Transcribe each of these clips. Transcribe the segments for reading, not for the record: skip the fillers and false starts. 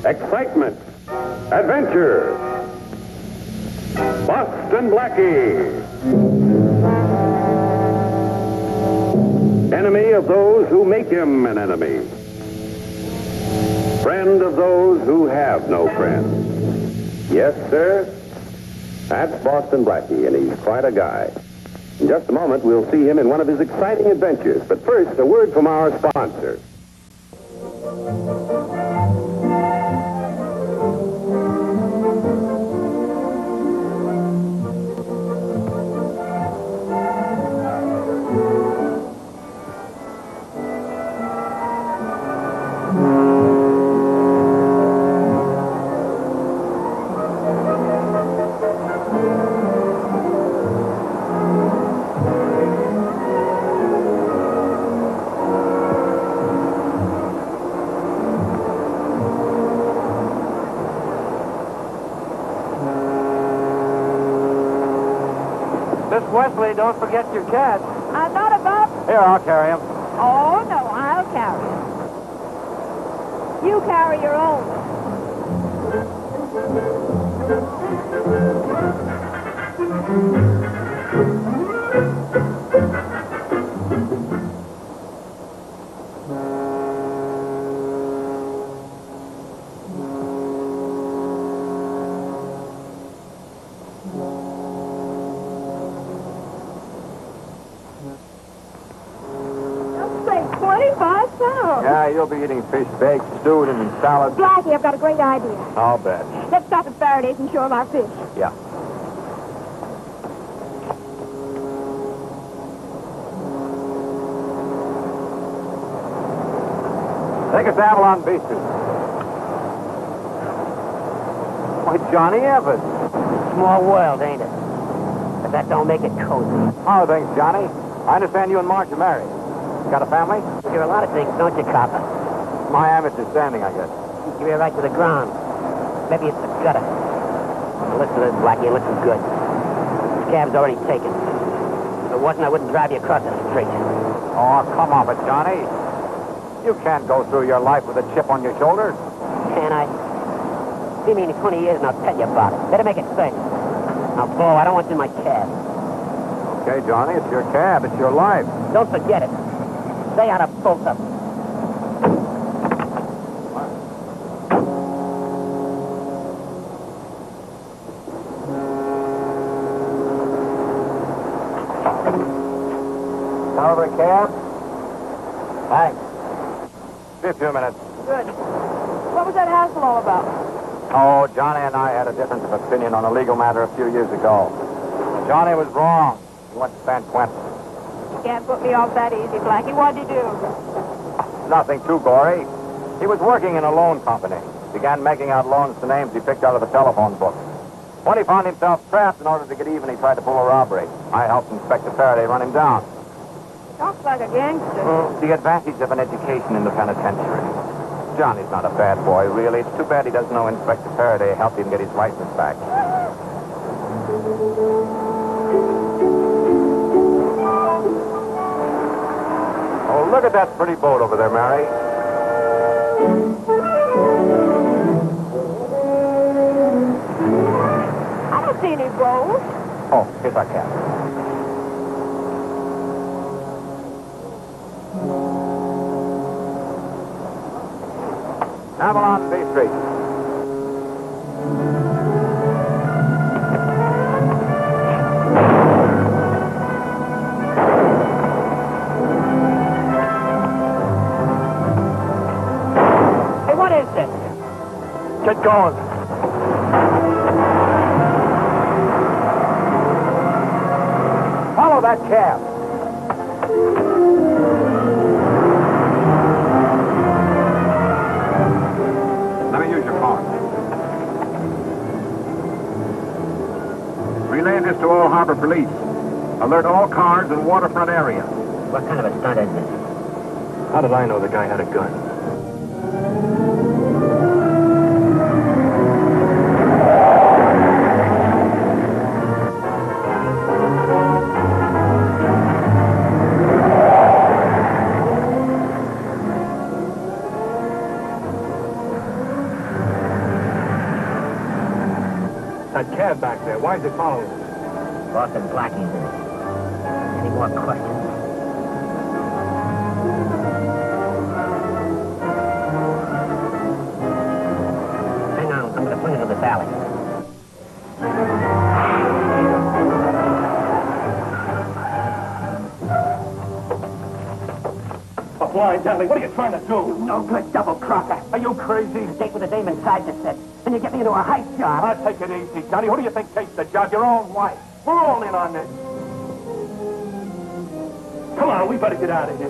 excitement, adventure. Boston Blackie. Enemy of those who make him an enemy. Friend of those who have no friends. Yes, sir. That's Boston Blackie, and he's quite a guy. In just a moment, we'll see him in one of his exciting adventures. But first, a word from our sponsor. Wesley, don't forget your cat. I thought about... Here, I'll carry him. Oh, no, I'll carry him. You carry your own. Yeah, you'll be eating fish baked, stewed, and in salad. Blackie, I've got a great idea. I'll bet. Let's stop at Faraday's and show him our fish. Yeah. Take a Avalon beaches. Why, Johnny Evans. Small world, ain't it? But that don't make it cozy. How are things, Johnny? I understand you and Marge are married. Got a family? You hear a lot of things, don't you, copper? My amateur standing, I guess. You hear right to the ground. Maybe it's the gutter. Now, listen to this, Blackie. Listen good. This cab's already taken. If it wasn't, I wouldn't drive you across the street. Oh, come off it, Johnny. You can't go through your life with a chip on your shoulder. Can I? See me in 20 years and I'll tell you about it. Better make it sing. Now, Bo, I don't want you in my cab. Okay, Johnny, it's your cab. It's your life. Don't forget it. Stay out of both of them. Over a cab? Thanks. Be a few minutes. Good. What was that hassle all about? Oh, Johnny and I had a difference of opinion on a legal matter a few years ago. Johnny was wrong. He went to San Quentin. You can't put me off that easy, Blackie. What'd you do? Nothing too gory. He was working in a loan company. Began making out loans to names he picked out of the telephone book. When he found himself trapped, in order to get even, he tried to pull a robbery. I helped Inspector Faraday run him down. Talks like a gangster. The advantage of an education in the penitentiary. Johnny's not a bad boy, really. It's too bad he doesn't know Inspector Faraday helped him get his license back. Oh, look at that pretty boat over there, Mary. I don't see any boats. Oh, here's our cab. Avalon Bay Street. Hey, what is this? Get going. Follow that cab. Let me use your phone. Relay this to all harbor police. Alert all cars in waterfront area. What kind of a stunt is this? How did I know the guy had a gun? That cab back there, why is it following us? Boston Blackie's in it. Any more questions? Hang on, I'm going to swing into this alley. Blind alley, what are you trying to do? No good double-crosser. Are you crazy? Stay with a dame inside the set, and you get me into a heist job. I'll take it easy, Johnny. Who do you think takes the job? Your own wife. We're all in on this. Come on, we better get out of here.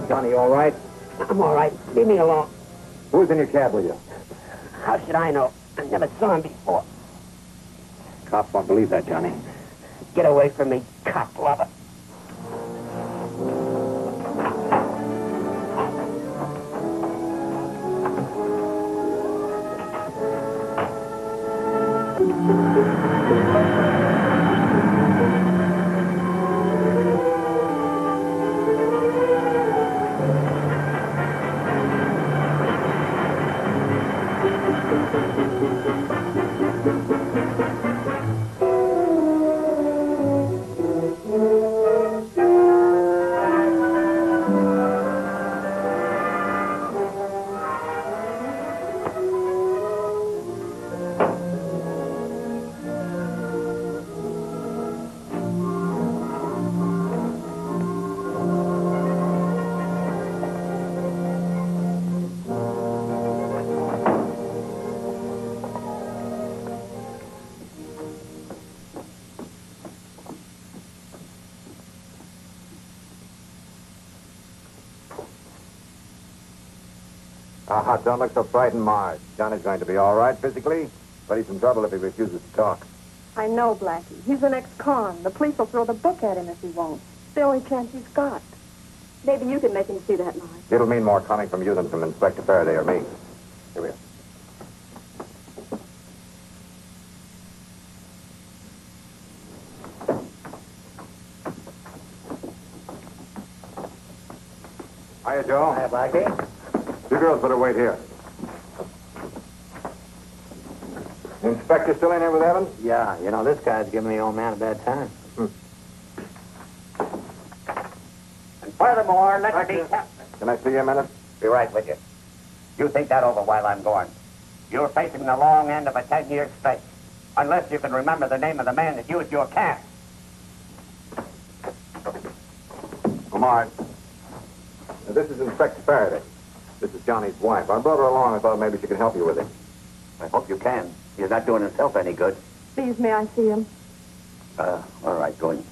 Johnny, all right? I'm all right. Leave me alone. Who's in your cab with you? How should I know? I never saw him before. Cops won't believe that, Johnny. Get away from me, cop lover. Don't look so frightened, Marge. Johnny's going to be all right physically, but he's in trouble if he refuses to talk. I know, Blackie. He's an ex-con. The police will throw the book at him if he won't. It's the only chance he's got. Maybe you can make him see that, Marge. It'll mean more coming from you than from Inspector Faraday or me. Here we are. Hiya, Joe. Hi, Blackie. You girls better wait here. The inspector still in here with Evans? Yeah, you know, this guy's giving the old man a bad time. And furthermore, let's be... Can I see you a minute? Be right with you. You think that over while I'm gone. You're facing the long end of a 10-year stretch. Unless you can remember the name of the man that used your cab. Lamar, this is Inspector Faraday. This is Johnny's wife. I brought her along. I thought maybe she could help you with it. I hope you can. He's not doing himself any good. Please, may I see him? All right, go in.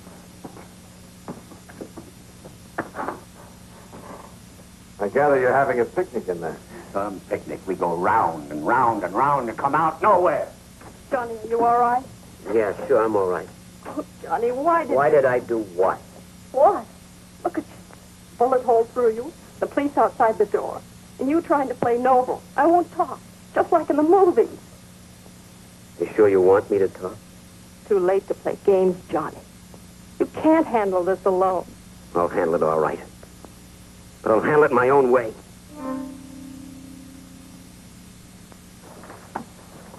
I gather you're having a picnic in there. Some picnic. We go round and round and round and come out nowhere. Johnny, are you all right? Yeah, sure, I'm all right. Oh, Johnny, why did I do what? What? Look at you. Bullet hole through you. The police outside the door. And you trying to play noble. I won't talk. Just like in the movies. You sure you want me to talk? Too late to play games, Johnny. You can't handle this alone. I'll handle it all right. But I'll handle it my own way.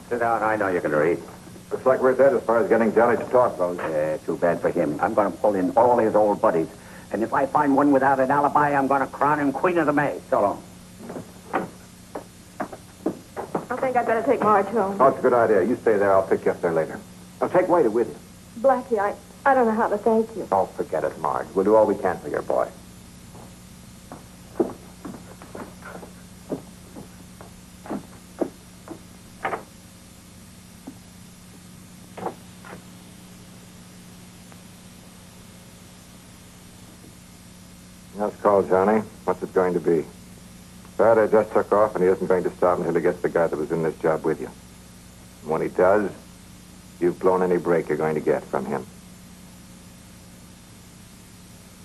Sit down. I know you can read. Looks like we're dead as far as getting Johnny to talk goes. Too bad for him. I'm going to pull in all his old buddies. And if I find one without an alibi, I'm going to crown him Queen of the May. So long. I think I'd better take Marge home. Oh, it's a good idea. You stay there. I'll pick you up there later. Now, take Waiter with you. Blackie, I don't know how to thank you. Oh, forget it, Marge. We'll do all we can for your boy. That's called, Johnny. What's it going to be? Faraday just took off, and he isn't going to stop until he gets the guy that was in this job with you. And when he does, you've blown any break you're going to get from him.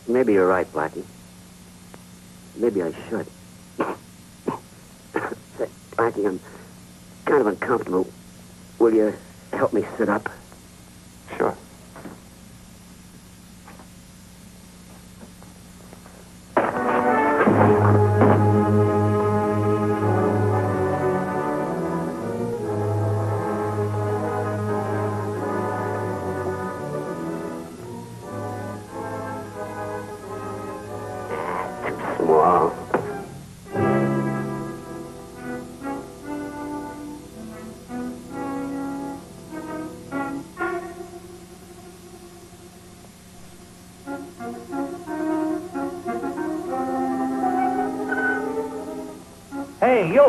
Maybe you're right, Blackie. Maybe I should. Say, Blackie, I'm kind of uncomfortable. Will you help me sit up? Sure. Small. Hey, you!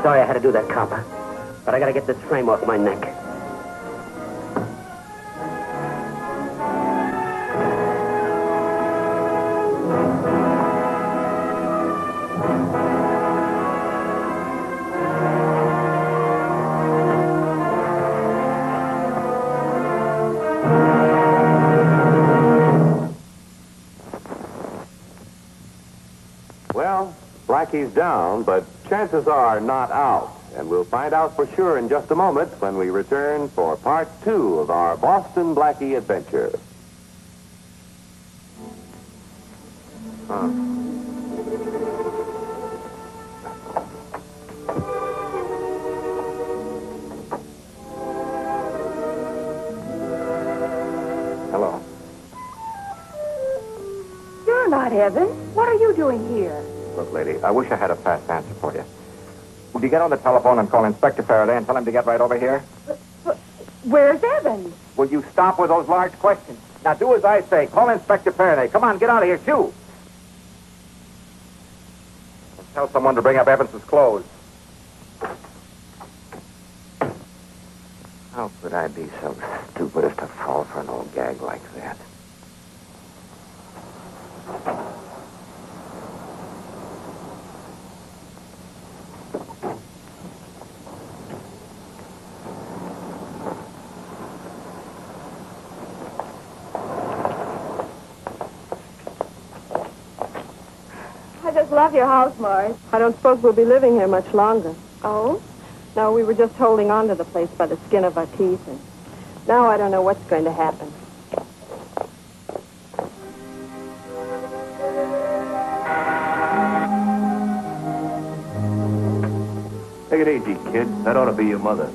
Sorry I had to do that, copper. But I gotta get this frame off my neck. Well, Blackie's down, but chances are not out. And we'll find out for sure in just a moment when we return for part 2 of our Boston Blackie adventure. Hello. You're not Evan. What are you doing here? Look, lady, I wish I had a fast answer for you. Would you get on the telephone and call Inspector Faraday and tell him to get right over here? Where's Evan? Will you stop with those large questions? Now, do as I say. Call Inspector Faraday. Come on, get out of here, shoo! And tell someone to bring up Evans's clothes. How could I be so stupid as to fall for an old gag like that? I just love your house, Morris. I don't suppose we'll be living here much longer. Oh? No, we were just holding on to the place by the skin of our teeth, and now I don't know what's going to happen. Take it easy, kid. That ought to be your mother.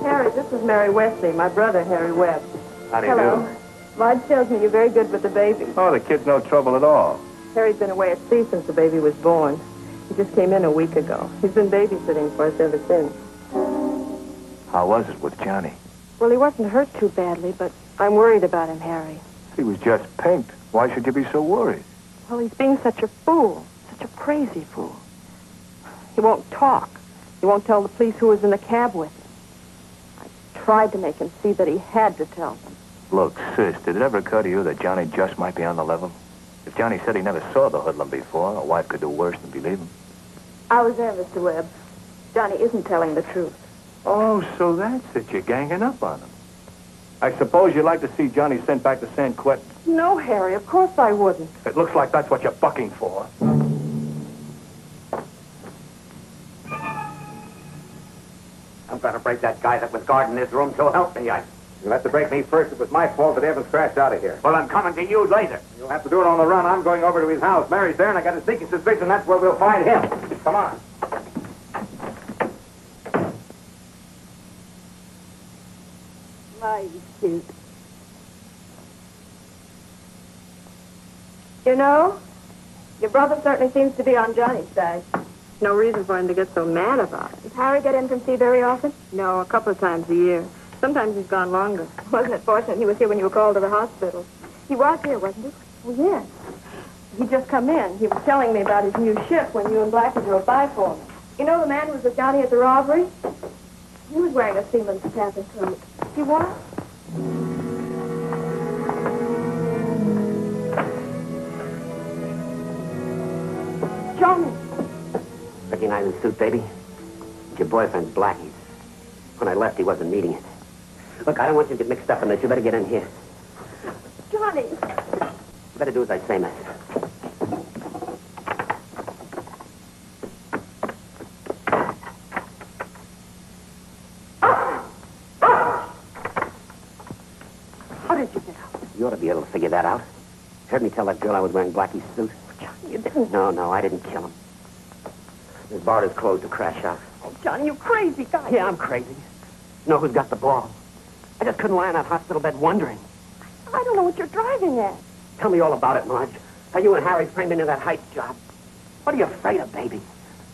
Harry, this is Mary Wesley, my brother, Harry Webb. How do you Hello. do? Marge tells me you're very good with the baby. Oh, the kid's no trouble at all. Harry's been away at sea since the baby was born. He just came in a week ago. He's been babysitting for us ever since. How was it with Johnny? Well, he wasn't hurt too badly, but I'm worried about him, Harry. He was just pinked. Why should you be so worried? Well, he's being such a fool, such a crazy fool. He won't talk. He won't tell the police who was in the cab with him. I tried to make him see that he had to tell them. Look, sis, did it ever occur to you that Johnny just might be on the level? If Johnny said he never saw the hoodlum before, a wife could do worse than believe him. I was there, Mr. Webb. Johnny isn't telling the truth. Oh, so that's it. You're ganging up on him. I suppose you'd like to see Johnny sent back to San Quentin. No, Harry, of course I wouldn't. It looks like that's what you're bucking for. I'm going to break that guy that was guarding this room, so help me. You'll have to break me first. It was my fault that Evans crashed out of here. Well, I'm coming to you later. You'll have to do it on the run. I'm going over to his house. Mary's there, and I got a sneaking suspicion that's where we'll find him. Come on. My cute. You know, your brother certainly seems to be on Johnny's side. No reason for him to get so mad about it. Does Harry get in from sea very often? No, a couple of times a year. Sometimes he's gone longer. Wasn't it fortunate he was here when you were called to the hospital? He was here, wasn't he? Oh, yes. He just come in. He was telling me about his new ship when you and Blackie drove by for me. You know the man who was with Johnny at the robbery? He was wearing a seaman's cap and coat. He was? Johnny. Recognize the suit, baby? Your boyfriend's Blackie's. When I left, he wasn't needing it. Look, I don't want you to get mixed up in this. You better get in here. Johnny. You better do as I say, miss. How did you get out? You ought to be able to figure that out. Heard me tell that girl I was wearing Blackie's suit? Johnny, you didn't. No, I didn't kill him. His bar is closed to crash out. Oh, Johnny, you crazy guy. Yeah, I'm crazy. You know who's got the ball? I just couldn't lie in that hospital bed wondering. I don't know what you're driving at. Tell me all about it, Marge. How you and Harry framed into that heist job. What are you afraid of, baby?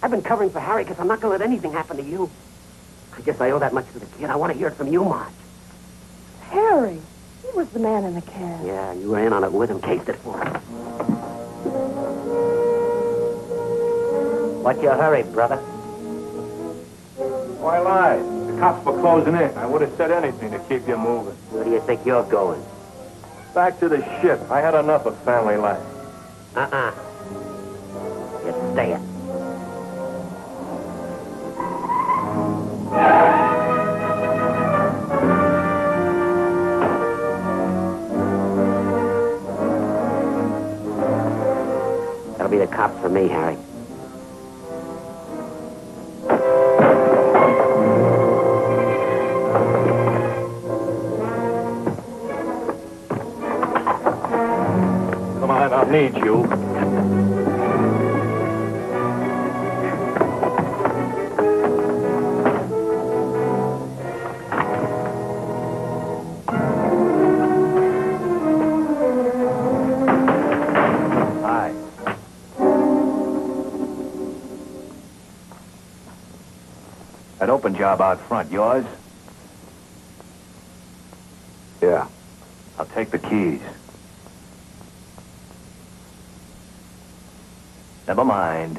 I've been covering for Harry because I'm not going to let anything happen to you. I guess I owe that much to the kid. I want to hear it from you, Marge. Harry. He was the man in the cab. Yeah, you were in on it with him, cased it for him. What's your hurry, brother? Why lie? The cops were closing in. I would have said anything to keep you moving. Where do you think you're going? Back to the ship. I had enough of family life. You're staying. That'll be the cops for me, Harry. Come on, I'll need you. Hi. That open job out front, yours? Yeah. I'll take the keys. Never mind.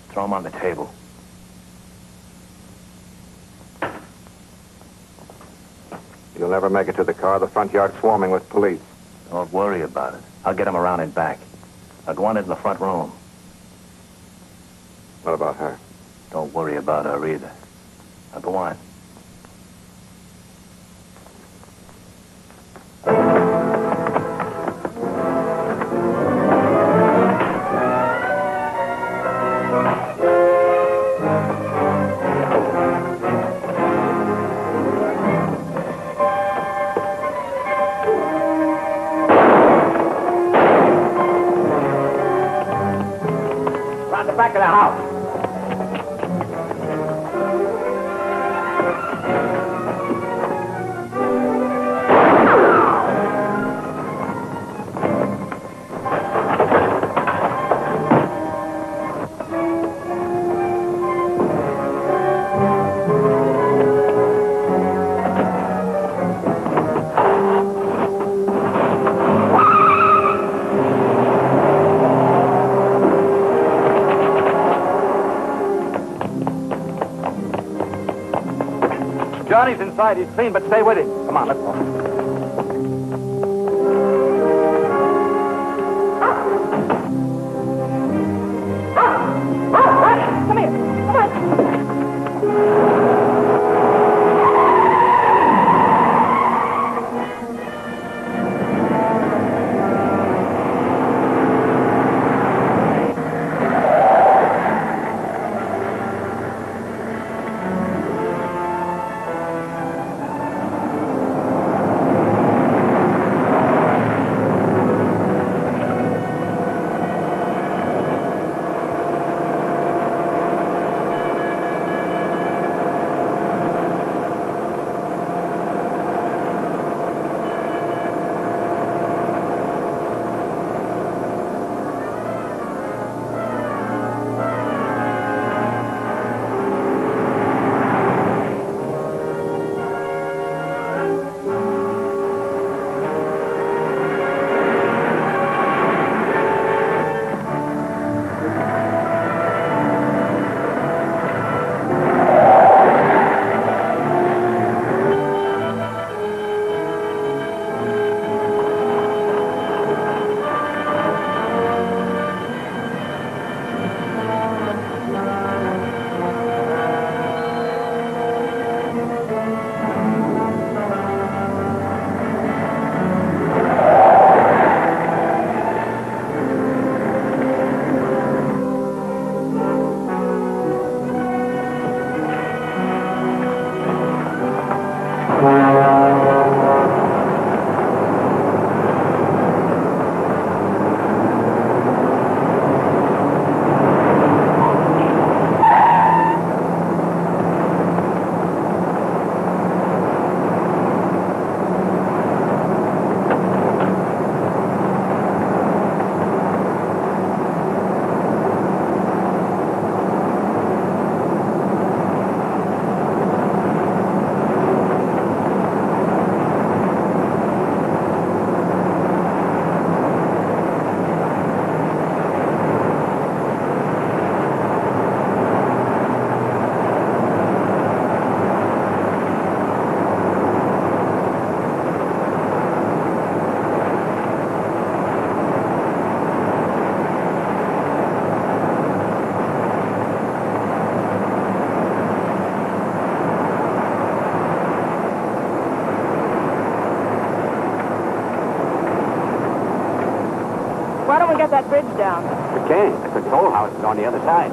Throw them on the table. You'll never make it to the car. The front yard's swarming with police. Don't worry about it. I'll get them around and back. I'll go on into the front room. What about her? Don't worry about her either. Now go on. Around the back of the house. Johnny's inside. He's clean, but stay with him. Come on, let's go. Come here. Come on. get that bridge down? We can't. The control house is on the other side.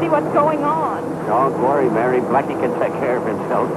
See what's going on. Don't worry, Mary. Blackie can take care of himself.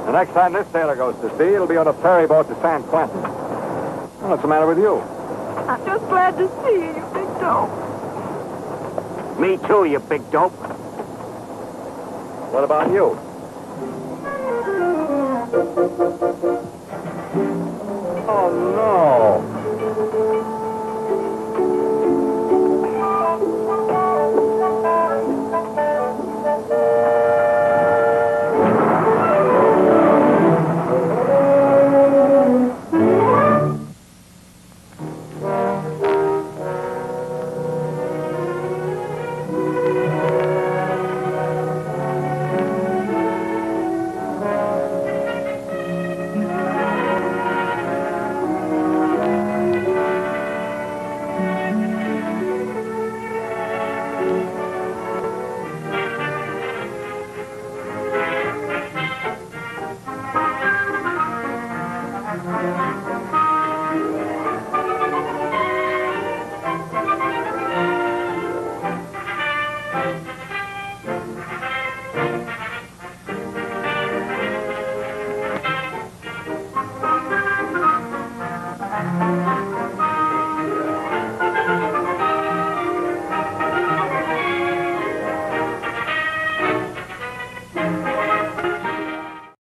The next time this sailor goes to sea, it'll be on a ferry boat to San Quentin. What's the matter with you? I'm just glad to see you, you big dope. Me too, you big dope. What about you? Oh, no.